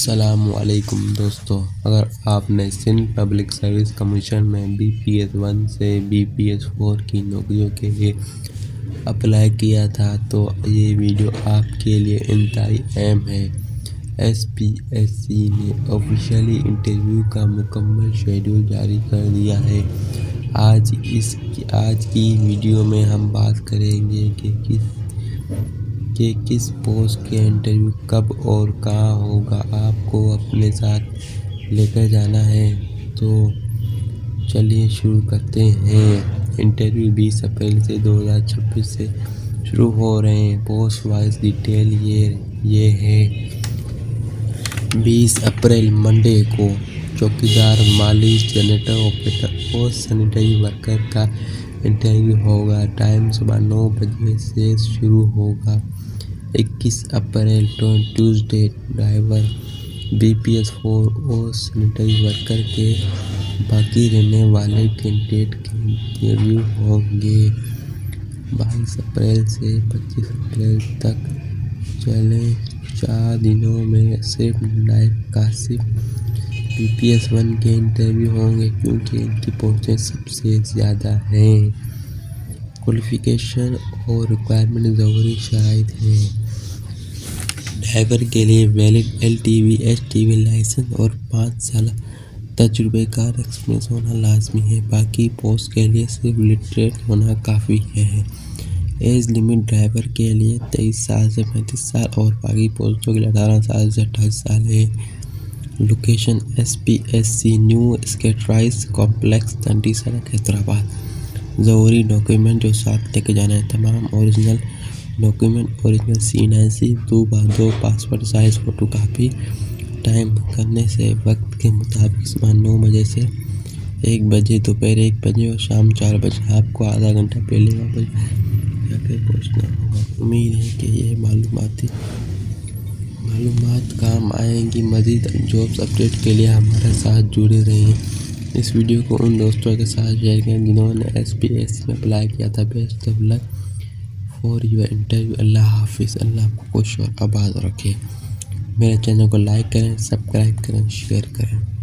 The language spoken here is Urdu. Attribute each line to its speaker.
Speaker 1: السلام علیکم دوستو، اگر آپ نے سندھ پبلک سروس کمیشن میں BPS1 سے BPS4 کی نوکریوں کے لیے اپلائی کیا تھا تو یہ ویڈیو آپ کے لیے انتہائی اہم ہے۔ SPSC نے آفیشیلی انٹرویو کا مکمل شیڈول جاری کر دیا ہے۔ آج کی ویڈیو میں ہم بات کریں گے کہ کس پوسٹ کے انٹرویو کب اور کہاں ہوگا۔ آپ کو اپنے ساتھ لے کر جانا ہے تو چلیے شروع کرتے ہیں۔ انٹرویو 20 اپریل سے 2026 سے شروع ہو رہے ہیں۔ پوسٹ وائز ڈیٹیل یہ ہے۔ 20 اپریل منڈے کو چوکیدار، مالی، جنریٹر آپریٹر اور سینیٹری ورکر کا انٹرویو ہوگا۔ ٹائم صبح 9 بجے سے شروع ہوگا۔ 21 اپریل ٹیوزڈے ڈرائیور، BPS4 اور سینیٹری ورکر کے باقی رہنے والے کینڈیڈیٹ کے انٹرویو ہوں گے۔ 22 اپریل سے 25 اپریل تک چلے 4 دنوں میں صرف نائب کاشف BPS1 کے انٹرویو ہوں گے کیونکہ ان کی پوسٹیں سب سے زیادہ ہیں۔ کوالیفیکیشن اور ریکوائرمنٹ ضروری شرائط ہیں۔ ڈرائیور کے لیے ویلڈ LTV STV لائسنس اور 5 سالہ تجربہ کار ایکسپیرئنس ہونا لازمی ہے۔ باقی پوسٹ کے لیے صرف لٹریٹ ہونا کافی ہے۔ ایج لمٹ ڈرائیور کے لیے 23 سال سے 35 سال اور باقی پوسٹوں کے لیے 18 سال سے 28 سال ہے۔ لوکیشن SPSC نیو اسکیٹرائز کمپلیکس، ٹنڈی سڑک، حیدرآباد۔ ضروری ڈاکیومنٹ جو ساتھ لے کے جانا ہے: تمام original document, original C9C 2x2 passport size photo copy. Time کرنے سے وقت کے مطابق صبح 9 بجے سے 1 بجے، دوپہر 1 بجے اور شام 4 بجے۔ آپ کو آدھا گھنٹہ پہلے واپس جا کر پہنچنا ہوگا۔ امید ہے کہ یہ معلومات کام آئیں گی۔ مزید جابس اپڈیٹ کے لیے ہمارے ساتھ جڑے رہیں۔ اس ویڈیو کو ان دوستوں کے ساتھ شیئر کریں جنہوں نے SPSC میں اپلائی کیا تھا۔ Best of luck for your interview. اللہ حافظ۔ اللہ آپ کو خوش اور آباد رکھے۔ میرے چینل کو لائک کریں، سبسکرائب کریں، شیئر کریں۔